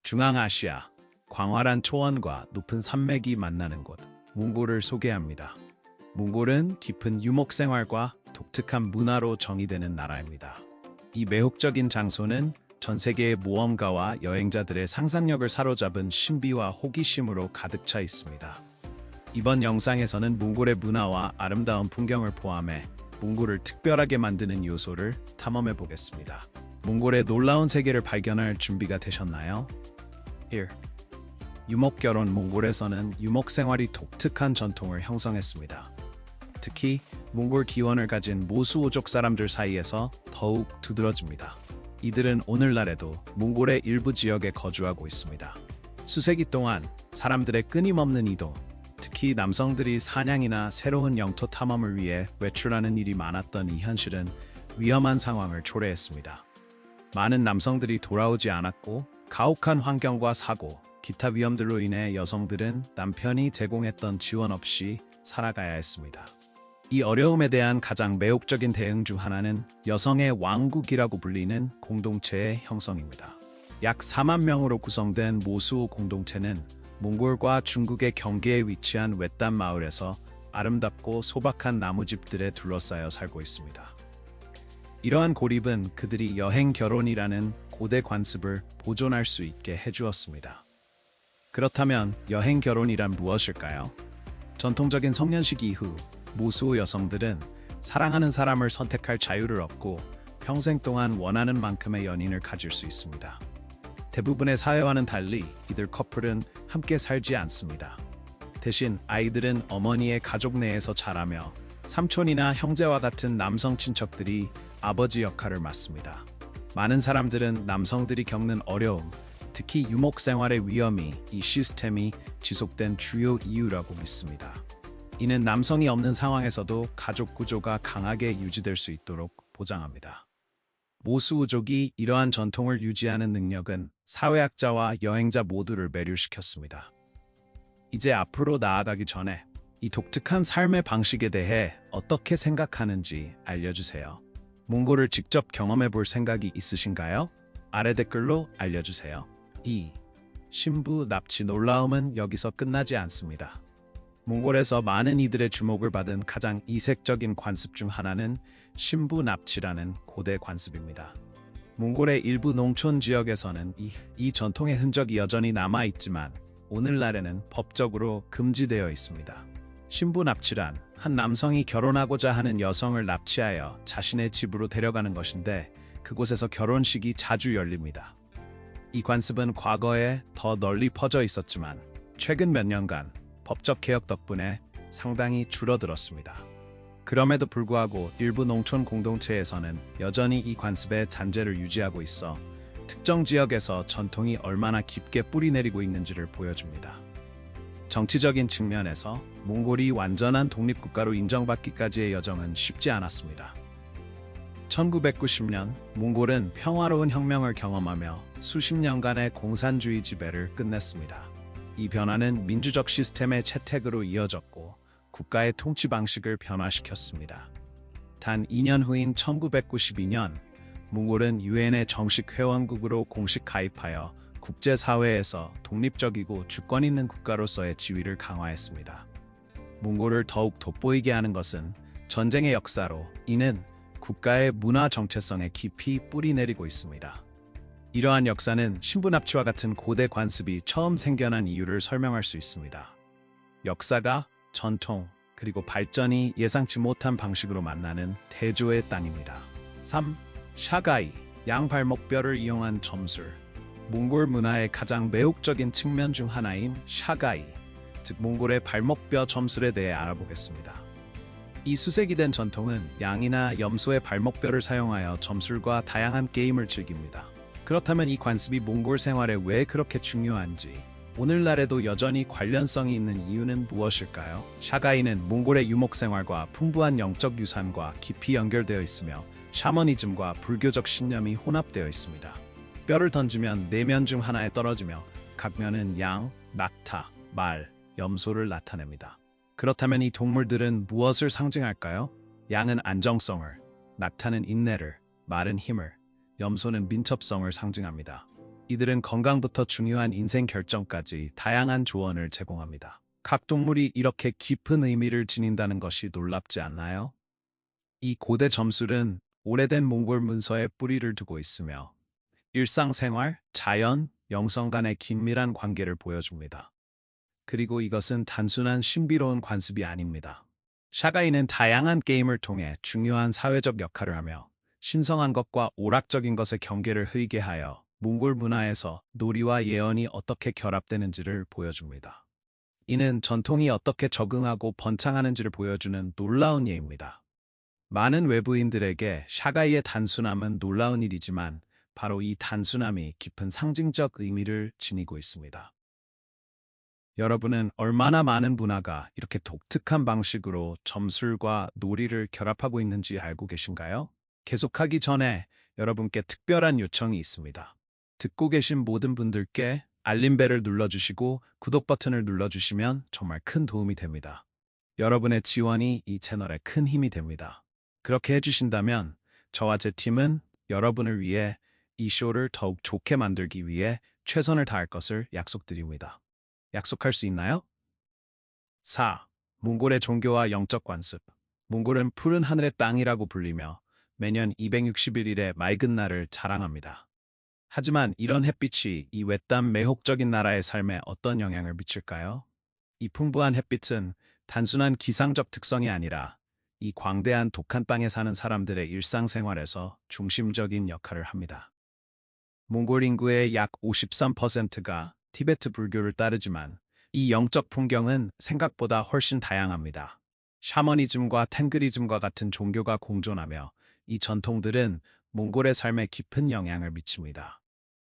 중앙아시아, 광활한 초원과 높은 산맥이 만나는 곳, 몽골을 소개합니다. 몽골은 깊은 유목 생활과 독특한 문화로 정의되는 나라입니다. 이 매혹적인 장소는 전 세계의 모험가와 여행자들의 상상력을 사로잡은 신비와 호기심으로 가득 차 있습니다. 이번 영상에서는 몽골의 문화와 아름다운 풍경을 포함해 몽골을 특별하게 만드는 요소를 탐험해 보겠습니다. 몽골의 놀라운 세계를 발견할 준비가 되셨나요? 1. 유목결혼. 몽골에서는 유목 생활이 독특한 전통을 형성했습니다. 특히 몽골 기원을 가진 모수오족 사람들 사이에서 더욱 두드러집니다. 이들은 오늘날에도 몽골의 일부 지역에 거주하고 있습니다. 수세기 동안 사람들의 끊임없는 이동, 특히 남성들이 사냥이나 새로운 영토 탐험을 위해 외출하는 일이 많았던 이 현실은 위험한 상황을 초래했습니다. 많은 남성들이 돌아오지 않았고 가혹한 환경과 사고, 기타 위험들로 인해 여성들은 남편이 제공했던 지원 없이 살아가야 했습니다. 이 어려움에 대한 가장 매혹적인 대응 중 하나는 여성의 왕국이라고 불리는 공동체의 형성입니다. 약 4만 명으로 구성된 모수오 공동체는 몽골과 중국의 경계에 위치한 외딴 마을에서 아름답고 소박한 나무집들에 둘러싸여 살고 있습니다. 이러한 고립은 그들이 여행 결혼이라는 고대 관습을 보존할 수 있게 해주었습니다. 그렇다면 여행 결혼이란 무엇일까요? 전통적인 성년식 이후 모수오 여성들은 사랑하는 사람을 선택할 자유를 얻고 평생 동안 원하는 만큼의 연인을 가질 수 있습니다. 대부분의 사회와는 달리 이들 커플은 함께 살지 않습니다. 대신 아이들은 어머니의 가족 내에서 자라며 삼촌이나 형제와 같은 남성 친척들이 아버지 역할을 맡습니다. 많은 사람들은 남성들이 겪는 어려움, 특히 유목 생활의 위험이 이 시스템이 지속된 주요 이유라고 믿습니다. 이는 남성이 없는 상황에서도 가족 구조가 강하게 유지될 수 있도록 보장합니다. 모수오족이 이러한 전통을 유지하는 능력은 사회학자와 여행자 모두를 매료시켰습니다. 이제 앞으로 나아가기 전에 이 독특한 삶의 방식에 대해 어떻게 생각하는지 알려주세요. 몽골을 직접 경험해 볼 생각이 있으신가요? 아래 댓글로 알려주세요. 2. 신부 납치. 놀라움은 여기서 끝나지 않습니다. 몽골에서 많은 이들의 주목을 받은 가장 이색적인 관습 중 하나는 신부 납치라는 고대 관습입니다. 몽골의 일부 농촌 지역에서는 이 전통의 흔적이 여전히 남아있지만 오늘날에는 법적으로 금지되어 있습니다. 신부 납치란 한 남성이 결혼하고자 하는 여성을 납치하여 자신의 집으로 데려가는 것인데 그곳에서 결혼식이 자주 열립니다. 이 관습은 과거에 더 널리 퍼져 있었지만 최근 몇 년간 법적 개혁 덕분에 상당히 줄어들었습니다. 그럼에도 불구하고 일부 농촌 공동체에서는 여전히 이 관습의 잔재를 유지하고 있어 특정 지역에서 전통이 얼마나 깊게 뿌리내리고 있는지를 보여줍니다. 정치적인 측면에서 몽골이 완전한 독립국가로 인정받기까지의 여정은 쉽지 않았습니다. 1990년 몽골은 평화로운 혁명을 경험하며 수십 년간의 공산주의 지배를 끝냈습니다. 이 변화는 민주적 시스템의 채택으로 이어졌고 국가의 통치 방식을 변화시켰습니다. 단 2년 후인 1992년 몽골은 유엔의 정식 회원국으로 공식 가입하여 국제사회에서 독립적이고 주권 있는 국가로서의 지위를 강화했습니다. 몽골을 더욱 돋보이게 하는 것은 전쟁의 역사로 이는 국가의 문화 정체성에 깊이 뿌리내리고 있습니다. 이러한 역사는 신부 납치와 같은 고대 관습이 처음 생겨난 이유를 설명할 수 있습니다. 역사가 전통 그리고 발전이 예상치 못한 방식으로 만나는 대조의 땅입니다. 3. 샤가이, 양 발목뼈를 이용한 점술. 몽골 문화의 가장 매혹적인 측면 중 하나인 샤가이, 즉 몽골의 발목뼈 점술에 대해 알아보겠습니다. 이 수색이된 전통은 양이나 염소의 발목뼈를 사용하여 점술과 다양한 게임을 즐깁니다. 그렇다면 이 관습이 몽골 생활에 왜 그렇게 중요한지, 오늘날에도 여전히 관련성이 있는 이유는 무엇일까요? 샤가이는 몽골의 유목 생활과 풍부한 영적 유산과 깊이 연결되어 있으며 샤머니즘과 불교적 신념이 혼합되어 있습니다. 뼈를 던지면 네 면 중 하나에 떨어지며 각 면은 양, 낙타, 말, 염소를 나타냅니다. 그렇다면 이 동물들은 무엇을 상징할까요? 양은 안정성을, 낙타는 인내를, 말은 힘을, 염소는 민첩성을 상징합니다. 이들은 건강부터 중요한 인생 결정까지 다양한 조언을 제공합니다. 각 동물이 이렇게 깊은 의미를 지닌다는 것이 놀랍지 않나요? 이 고대 점술은 오래된 몽골 문서에 뿌리를 두고 있으며 일상생활, 자연, 영성 간의 긴밀한 관계를 보여줍니다. 그리고 이것은 단순한 신비로운 관습이 아닙니다. 샤가이는 다양한 게임을 통해 중요한 사회적 역할을 하며 신성한 것과 오락적인 것의 경계를 흐리게 하여 몽골 문화에서 놀이와 예언이 어떻게 결합되는지를 보여줍니다. 이는 전통이 어떻게 적응하고 번창하는지를 보여주는 놀라운 예입니다. 많은 외부인들에게 샤가이의 단순함은 놀라운 일이지만 바로 이 단순함이 깊은 상징적 의미를 지니고 있습니다. 여러분은 얼마나 많은 문화가 이렇게 독특한 방식으로 점술과 놀이를 결합하고 있는지 알고 계신가요? 계속하기 전에 여러분께 특별한 요청이 있습니다. 듣고 계신 모든 분들께 알림벨을 눌러주시고 구독 버튼을 눌러주시면 정말 큰 도움이 됩니다. 여러분의 지원이 이 채널에 큰 힘이 됩니다. 그렇게 해주신다면 저와 제 팀은 여러분을 위해 이 쇼를 더욱 좋게 만들기 위해 최선을 다할 것을 약속드립니다. 약속할 수 있나요? 4. 몽골의 종교와 영적 관습. 몽골은 푸른 하늘의 땅이라고 불리며 매년 261일의 맑은 날을 자랑합니다. 하지만 이런 햇빛이 이 외딴 매혹적인 나라의 삶에 어떤 영향을 미칠까요? 이 풍부한 햇빛은 단순한 기상적 특성이 아니라 이 광대한 독한 땅에 사는 사람들의 일상생활에서 중심적인 역할을 합니다. 몽골 인구의 약 53%가 티베트 불교를 따르지만 이 영적 풍경은 생각보다 훨씬 다양합니다. 샤머니즘과 탱그리즘과 같은 종교가 공존하며 이 전통들은 몽골의 삶에 깊은 영향을 미칩니다.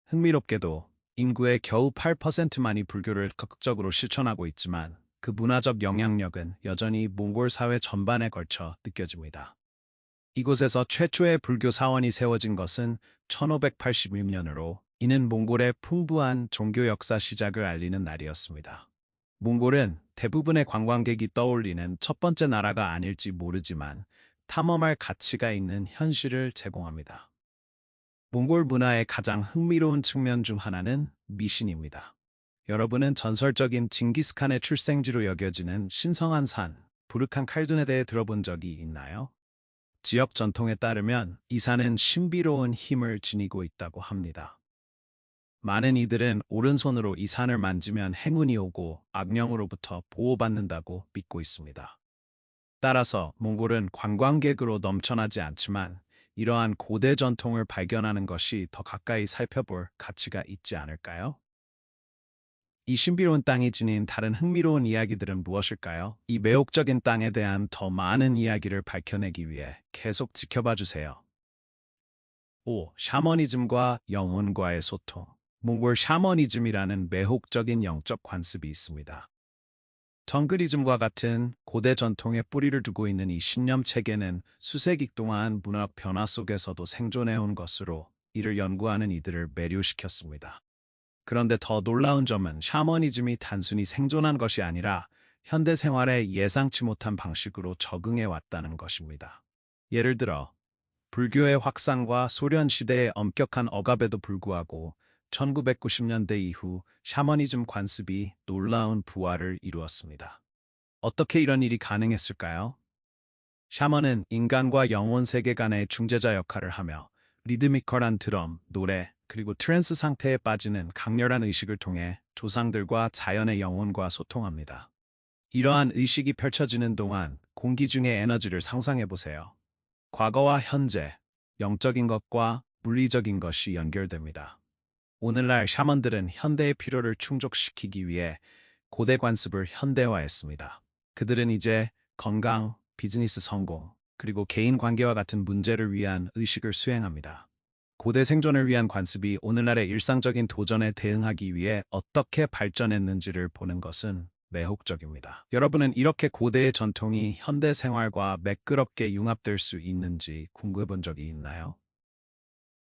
흥미롭게도 인구의 겨우 8%만이 불교를 적극적으로 실천하고 있지만 그 문화적 영향력은 여전히 몽골 사회 전반에 걸쳐 느껴집니다. 이곳에서 최초의 불교 사원이 세워진 것은 1586년으로 이는 몽골의 풍부한 종교 역사 시작을 알리는 날이었습니다. 몽골은 대부분의 관광객이 떠올리는 첫 번째 나라가 아닐지 모르지만 탐험할 가치가 있는 현실을 제공합니다. 몽골 문화의 가장 흥미로운 측면 중 하나는 미신입니다. 여러분은 전설적인 징기스칸의 출생지로 여겨지는 신성한 산, 부르칸 칼둔에 대해 들어본 적이 있나요? 지역 전통에 따르면 이 산은 신비로운 힘을 지니고 있다고 합니다. 많은 이들은 오른손으로 이 산을 만지면 행운이 오고 악령으로부터 보호받는다고 믿고 있습니다. 따라서 몽골은 관광객으로 넘쳐나지 않지만 이러한 고대 전통을 발견하는 것이 더 가까이 살펴볼 가치가 있지 않을까요? 이 신비로운 땅이 지닌 다른 흥미로운 이야기들은 무엇일까요? 이 매혹적인 땅에 대한 더 많은 이야기를 밝혀내기 위해 계속 지켜봐 주세요. 5. 샤머니즘과 영혼과의 소통. 몽골 샤머니즘이라는 매혹적인 영적 관습이 있습니다. 텅그리즘과 같은 고대 전통에 뿌리를 두고 있는 이 신념 체계는 수세기 동안 문학 변화 속에서도 생존해온 것으로 이를 연구하는 이들을 매료시켰습니다. 그런데 더 놀라운 점은 샤머니즘이 단순히 생존한 것이 아니라 현대 생활에 예상치 못한 방식으로 적응해 왔다는 것입니다. 예를 들어 불교의 확산과 소련 시대의 엄격한 억압에도 불구하고 1990년대 이후 샤머니즘 관습이 놀라운 부활을 이루었습니다. 어떻게 이런 일이 가능했을까요? 샤먼은 인간과 영혼 세계 간의 중재자 역할을 하며 리드미컬한 드럼, 노래, 그리고 트랜스 상태에 빠지는 강렬한 의식을 통해 조상들과 자연의 영혼과 소통합니다. 이러한 의식이 펼쳐지는 동안 공기 중의 에너지를 상상해 보세요. 과거와 현재, 영적인 것과 물리적인 것이 연결됩니다. 오늘날 샤먼들은 현대의 필요를 충족시키기 위해 고대 관습을 현대화했습니다. 그들은 이제 건강, 비즈니스 성공, 그리고 개인 관계와 같은 문제를 위한 의식을 수행합니다. 고대 생존을 위한 관습이 오늘날의 일상적인 도전에 대응하기 위해 어떻게 발전했는지를 보는 것은 매혹적입니다. 여러분은 이렇게 고대의 전통이 현대 생활과 매끄럽게 융합될 수 있는지 궁금해 본 적이 있나요?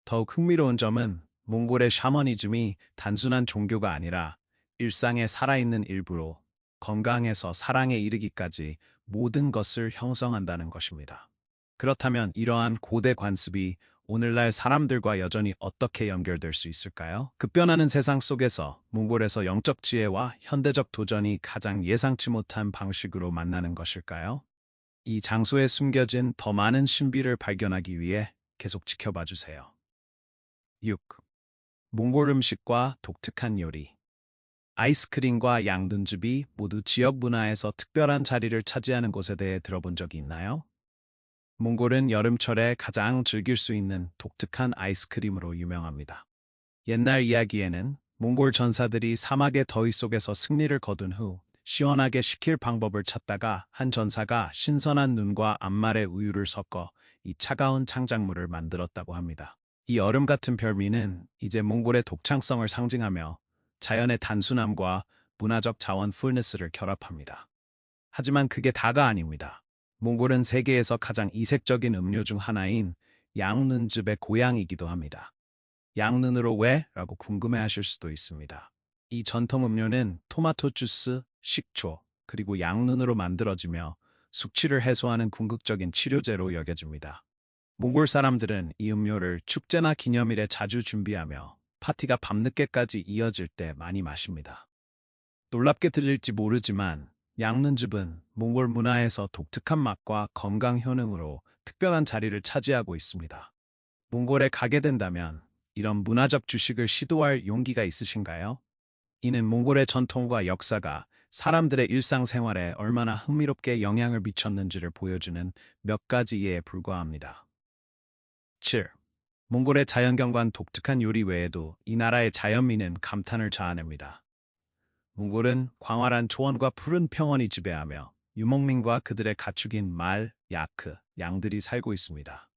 더욱 흥미로운 점은 몽골의 샤머니즘이 단순한 종교가 아니라 일상의 살아있는 일부로 건강에서 사랑에 이르기까지 모든 것을 형성한다는 것입니다. 그렇다면 이러한 고대 관습이 오늘날 사람들과 여전히 어떻게 연결될 수 있을까요? 급변하는 세상 속에서 몽골에서 영적 지혜와 현대적 도전이 가장 예상치 못한 방식으로 만나는 것일까요? 이 장소에 숨겨진 더 많은 신비를 발견하기 위해 계속 지켜봐 주세요. 6. 몽골 음식과 독특한 요리. 아이스크림과 양둔즙이 모두 지역 문화에서 특별한 자리를 차지하는 곳에 대해 들어본 적이 있나요? 몽골은 여름철에 가장 즐길 수 있는 독특한 아이스크림으로 유명합니다. 옛날 이야기에는 몽골 전사들이 사막의 더위 속에서 승리를 거둔 후 시원하게 식힐 방법을 찾다가 한 전사가 신선한 눈과 암말의 우유를 섞어 이 차가운 창작물을 만들었다고 합니다. 이 얼음 같은 별미는 이제 몽골의 독창성을 상징하며 자연의 단순함과 문화적 자원 풀니스를 결합합니다. 하지만 그게 다가 아닙니다. 몽골은 세계에서 가장 이색적인 음료 중 하나인 양눈즙의 고향이기도 합니다. 양눈으로 왜? 라고 궁금해하실 수도 있습니다. 이 전통 음료는 토마토 주스, 식초, 그리고 양눈으로 만들어지며 숙취를 해소하는 궁극적인 치료제로 여겨집니다. 몽골 사람들은 이 음료를 축제나 기념일에 자주 준비하며 파티가 밤늦게까지 이어질 때 많이 마십니다. 놀랍게 들릴지 모르지만 양눈즙은 몽골 문화에서 독특한 맛과 건강 효능으로 특별한 자리를 차지하고 있습니다. 몽골에 가게 된다면 이런 문화적 주식을 시도할 용기가 있으신가요? 이는 몽골의 전통과 역사가 사람들의 일상생활에 얼마나 흥미롭게 영향을 미쳤는지를 보여주는 몇 가지 예에 불과합니다. 7. 몽골의 자연경관 독특한 요리 외에도 이 나라의 자연미는 감탄을 자아냅니다. 몽골은 광활한 초원과 푸른 평원이 지배하며 유목민과 그들의 가축인 말, 야크, 양들이 살고 있습니다.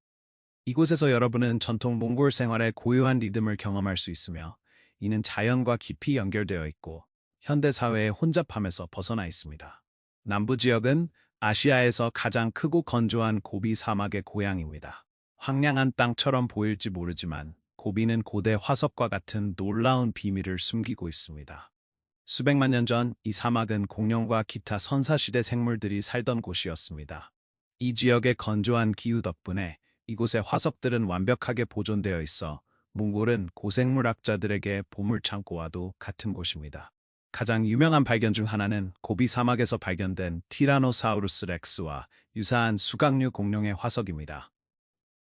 이곳에서 여러분은 전통 몽골 생활의 고요한 리듬을 경험할 수 있으며 이는 자연과 깊이 연결되어 있고 현대 사회의 혼잡함에서 벗어나 있습니다. 남부 지역은 아시아에서 가장 크고 건조한 고비 사막의 고향입니다. 황량한 땅처럼 보일지 모르지만 고비는 고대 화석과 같은 놀라운 비밀을 숨기고 있습니다. 수백만 년 전 이 사막은 공룡과 기타 선사시대 생물들이 살던 곳이었습니다. 이 지역의 건조한 기후 덕분에 이곳의 화석들은 완벽하게 보존되어 있어 몽골은 고생물학자들에게 보물창고와도 같은 곳입니다. 가장 유명한 발견 중 하나는 고비 사막에서 발견된 티라노사우루스 렉스와 유사한 수각류 공룡의 화석입니다.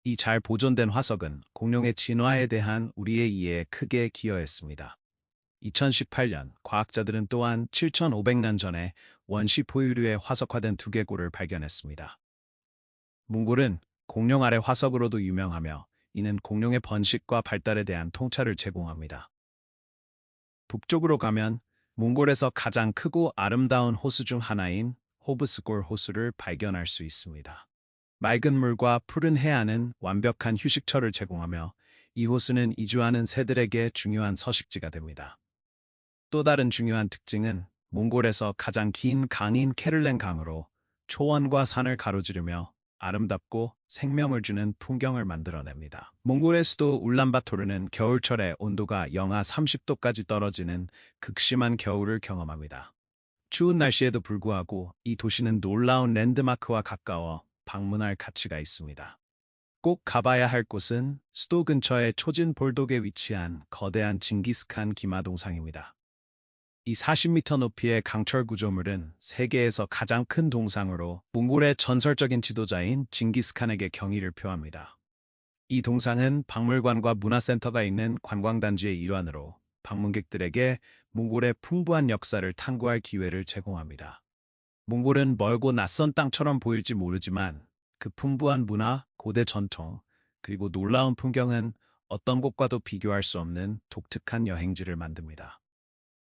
이 잘 보존된 화석은 공룡의 진화에 대한 우리의 이해에 크게 기여했습니다. 2018년 과학자들은 또한 7,500년 전에 원시 포유류의 화석화된 두개골을 발견했습니다. 몽골은 공룡 알의 화석으로도 유명하며 이는 공룡의 번식과 발달에 대한 통찰을 제공합니다. 북쪽으로 가면 몽골에서 가장 크고 아름다운 호수 중 하나인 호브스골 호수를 발견할 수 있습니다. 맑은 물과 푸른 해안은 완벽한 휴식처를 제공하며 이 호수는 이주하는 새들에게 중요한 서식지가 됩니다. 또 다른 중요한 특징은 몽골에서 가장 긴 강인 케를렌 강으로 초원과 산을 가로지르며 아름답고 생명을 주는 풍경을 만들어냅니다. 몽골의 수도 울란바토르는 겨울철에 온도가 영하 30도까지 떨어지는 극심한 겨울을 경험합니다. 추운 날씨에도 불구하고 이 도시는 놀라운 랜드마크와 가까워 방문할 가치가 있습니다. 꼭 가봐야 할 곳은 수도 근처의 초진 볼독에 위치한 거대한 징기스칸 기마동상입니다. 이 40m 높이의 강철 구조물은 세계에서 가장 큰 동상으로 몽골의 전설적인 지도자인 징기스칸에게 경의를 표합니다. 이 동상은 박물관과 문화센터가 있는 관광단지의 일환으로 방문객들에게 몽골의 풍부한 역사를 탐구할 기회를 제공합니다. 몽골은 멀고 낯선 땅처럼 보일지 모르지만 그 풍부한 문화, 고대 전통, 그리고 놀라운 풍경은 어떤 곳과도 비교할 수 없는 독특한 여행지를 만듭니다.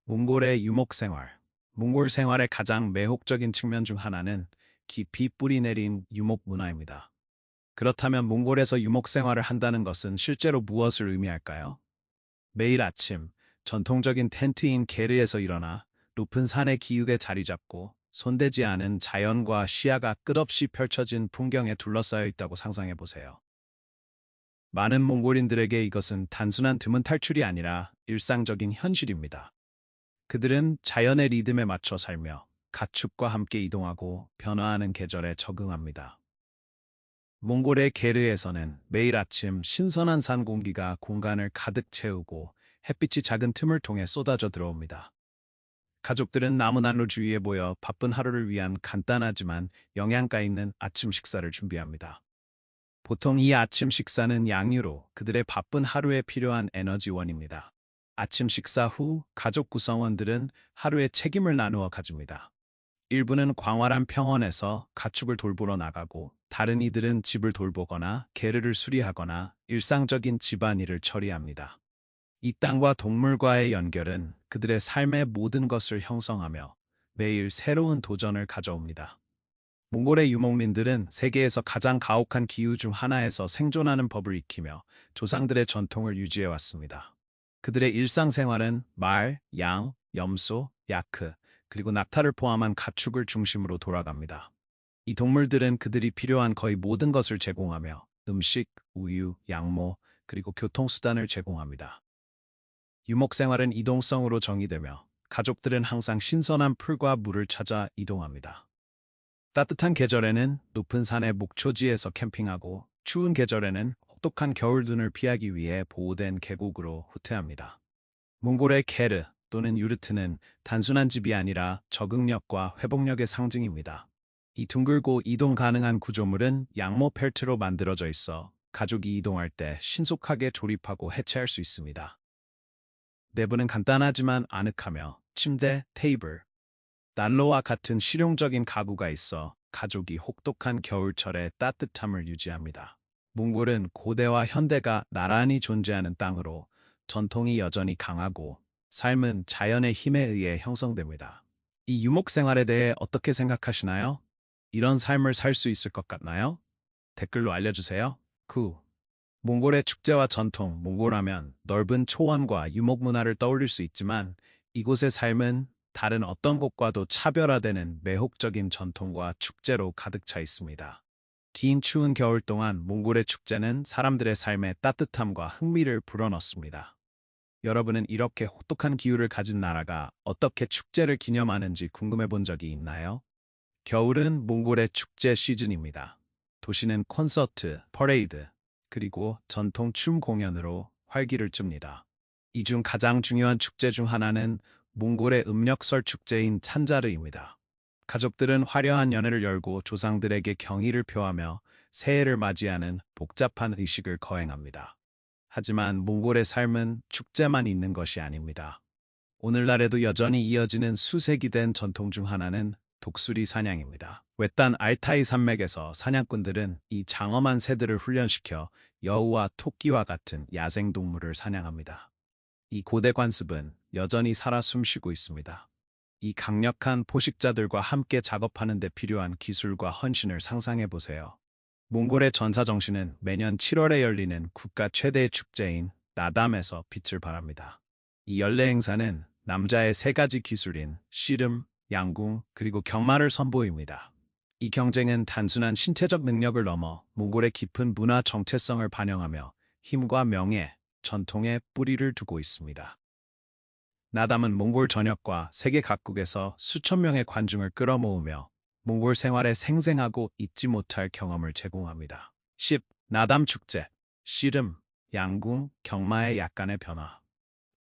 몽골의 유목 생활. 몽골 생활의 가장 매혹적인 측면 중 하나는 깊이 뿌리 내린 유목 문화입니다. 그렇다면 몽골에서 유목 생활을 한다는 것은 실제로 무엇을 의미할까요? 매일 아침 전통적인 텐트인 게르에서 일어나 높은 산의 기슭에 자리 잡고 손대지 않은 자연과 시야가 끝없이 펼쳐진 풍경에 둘러싸여 있다고 상상해 보세요. 많은 몽골인들에게 이것은 단순한 드문 탈출이 아니라 일상적인 현실입니다. 그들은 자연의 리듬에 맞춰 살며 가축과 함께 이동하고 변화하는 계절에 적응합니다. 몽골의 게르에서는 매일 아침 신선한 산 공기가 공간을 가득 채우고 햇빛이 작은 틈을 통해 쏟아져 들어옵니다. 가족들은 나무난로 주위에 모여 바쁜 하루를 위한 간단하지만 영양가 있는 아침 식사를 준비합니다. 보통 이 아침 식사는 양유로 그들의 바쁜 하루에 필요한 에너지원입니다. 아침 식사 후 가족 구성원들은 하루의 책임을 나누어 가집니다. 일부는 광활한 평원에서 가축을 돌보러 나가고 다른 이들은 집을 돌보거나 게르를 수리하거나 일상적인 집안일을 처리합니다. 이 땅과 동물과의 연결은 그들의 삶의 모든 것을 형성하며 매일 새로운 도전을 가져옵니다. 몽골의 유목민들은 세계에서 가장 가혹한 기후 중 하나에서 생존하는 법을 익히며 조상들의 전통을 유지해왔습니다. 그들의 일상생활은 말, 양, 염소, 야크, 그리고 낙타를 포함한 가축을 중심으로 돌아갑니다. 이 동물들은 그들이 필요한 거의 모든 것을 제공하며 음식, 우유, 양모, 그리고 교통수단을 제공합니다. 유목생활은 이동성으로 정의되며 가족들은 항상 신선한 풀과 물을 찾아 이동합니다. 따뜻한 계절에는 높은 산의 목초지에서 캠핑하고 추운 계절에는 혹독한 겨울눈을 피하기 위해 보호된 계곡으로 후퇴합니다. 몽골의 케르 또는 유르트는 단순한 집이 아니라 적응력과 회복력의 상징입니다. 이 둥글고 이동 가능한 구조물은 양모 펠트로 만들어져 있어 가족이 이동할 때 신속하게 조립하고 해체할 수 있습니다. 내부는 간단하지만 아늑하며 침대, 테이블, 난로와 같은 실용적인 가구가 있어 가족이 혹독한 겨울철에 따뜻함을 유지합니다. 몽골은 고대와 현대가 나란히 존재하는 땅으로 전통이 여전히 강하고 삶은 자연의 힘에 의해 형성됩니다. 이 유목 생활에 대해 어떻게 생각하시나요? 이런 삶을 살 수 있을 것 같나요? 댓글로 알려주세요. 9. 몽골의 축제와 전통, 몽골하면 넓은 초원과 유목 문화를 떠올릴 수 있지만 이곳의 삶은 다른 어떤 곳과도 차별화되는 매혹적인 전통과 축제로 가득 차 있습니다. 긴 추운 겨울 동안 몽골의 축제는 사람들의 삶에 따뜻함과 흥미를 불어넣습니다. 여러분은 이렇게 혹독한 기후를 가진 나라가 어떻게 축제를 기념하는지 궁금해 본 적이 있나요? 겨울은 몽골의 축제 시즌입니다. 도시는 콘서트, 퍼레이드, 그리고 전통 춤 공연으로 활기를 줍니다. 이 중 가장 중요한 축제 중 하나는 몽골의 음력설 축제인 찬자르입니다. 가족들은 화려한 연회를 열고 조상들에게 경의를 표하며 새해를 맞이하는 복잡한 의식을 거행합니다. 하지만 몽골의 삶은 축제만 있는 것이 아닙니다. 오늘날에도 여전히 이어지는 수세기 된 전통 중 하나는 독수리 사냥입니다. 외딴 알타이 산맥에서 사냥꾼들은 이 장엄한 새들을 훈련시켜 여우와 토끼와 같은 야생동물을 사냥합니다. 이 고대 관습은 여전히 살아 숨쉬고 있습니다. 이 강력한 포식자들과 함께 작업하는 데 필요한 기술과 헌신을 상상해 보세요. 몽골의 전사 정신은 매년 7월에 열리는 국가 최대의 축제인 나담에서 빛을 발합니다. 이 연례 행사는 남자의 세 가지 기술인 씨름, 양궁, 그리고 경마를 선보입니다. 이 경쟁은 단순한 신체적 능력을 넘어 몽골의 깊은 문화 정체성을 반영하며 힘과 명예, 전통에 뿌리를 두고 있습니다. 나담은 몽골 전역과 세계 각국에서 수천 명의 관중을 끌어모으며 몽골 생활에 생생하고 잊지 못할 경험을 제공합니다. 10. 나담 축제, 씨름, 양궁, 경마의 약간의 변화.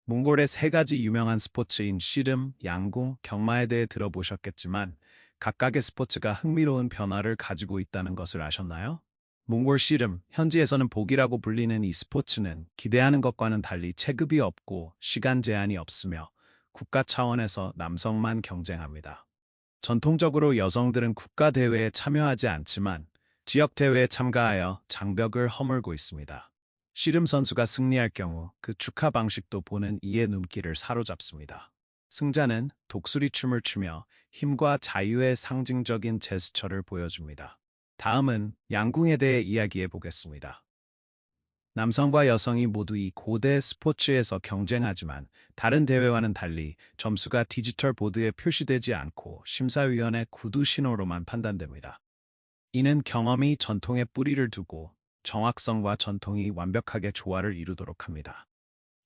몽골의 세 가지 유명한 스포츠인 씨름, 양궁, 경마에 대해 들어보셨겠지만 각각의 스포츠가 흥미로운 변화를 가지고 있다는 것을 아셨나요? 몽골 씨름, 현지에서는 복이라고 불리는 이 스포츠는 기대하는 것과는 달리 체급이 없고 시간 제한이 없으며 국가 차원에서 남성만 경쟁합니다. 전통적으로 여성들은 국가대회에 참여하지 않지만 지역 대회에 참가하여 장벽을 허물고 있습니다. 씨름 선수가 승리할 경우 그 축하 방식도 보는 이의 눈길을 사로잡습니다. 승자는 독수리 춤을 추며 힘과 자유의 상징적인 제스처를 보여줍니다. 다음은 양궁에 대해 이야기해 보겠습니다. 남성과 여성이 모두 이 고대 스포츠에서 경쟁하지만 다른 대회와는 달리 점수가 디지털 보드에 표시되지 않고 심사위원의 구두 신호로만 판단됩니다. 이는 경험이 전통에 뿌리를 두고 정확성과 전통이 완벽하게 조화를 이루도록 합니다.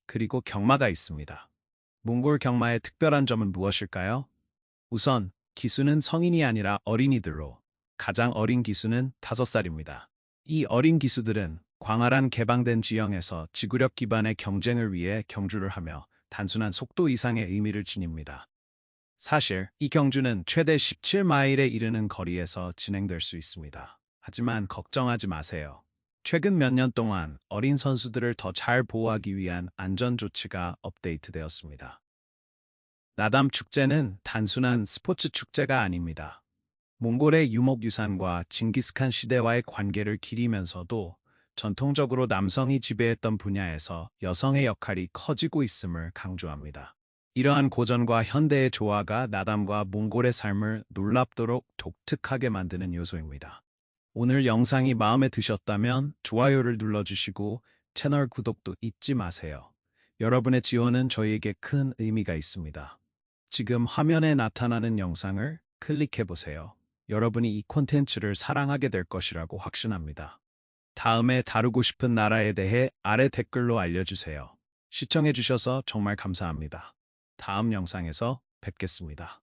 그리고 경마가 있습니다. 몽골 경마의 특별한 점은 무엇일까요? 우선 기수는 성인이 아니라 어린이들로 가장 어린 기수는 5살입니다. 이 어린 기수들은 광활한 개방된 지형에서 지구력 기반의 경쟁을 위해 경주를 하며 단순한 속도 이상의 의미를 지닙니다. 사실 이 경주는 최대 17마일에 이르는 거리에서 진행될 수 있습니다. 하지만 걱정하지 마세요. 최근 몇 년 동안 어린 선수들을 더 잘 보호하기 위한 안전 조치가 업데이트되었습니다. 나담 축제는 단순한 스포츠 축제가 아닙니다. 몽골의 유목유산과 징기스칸 시대와의 관계를 기리면서도 전통적으로 남성이 지배했던 분야에서 여성의 역할이 커지고 있음을 강조합니다. 이러한 고전과 현대의 조화가 나담과 몽골의 삶을 놀랍도록 독특하게 만드는 요소입니다. 오늘 영상이 마음에 드셨다면 좋아요를 눌러주시고 채널 구독도 잊지 마세요. 여러분의 지원은 저희에게 큰 의미가 있습니다. 지금 화면에 나타나는 영상을 클릭해보세요. 여러분이 이 콘텐츠를 사랑하게 될 것이라고 확신합니다. 다음에 다루고 싶은 나라에 대해 아래 댓글로 알려주세요. 시청해주셔서 정말 감사합니다. 다음 영상에서 뵙겠습니다.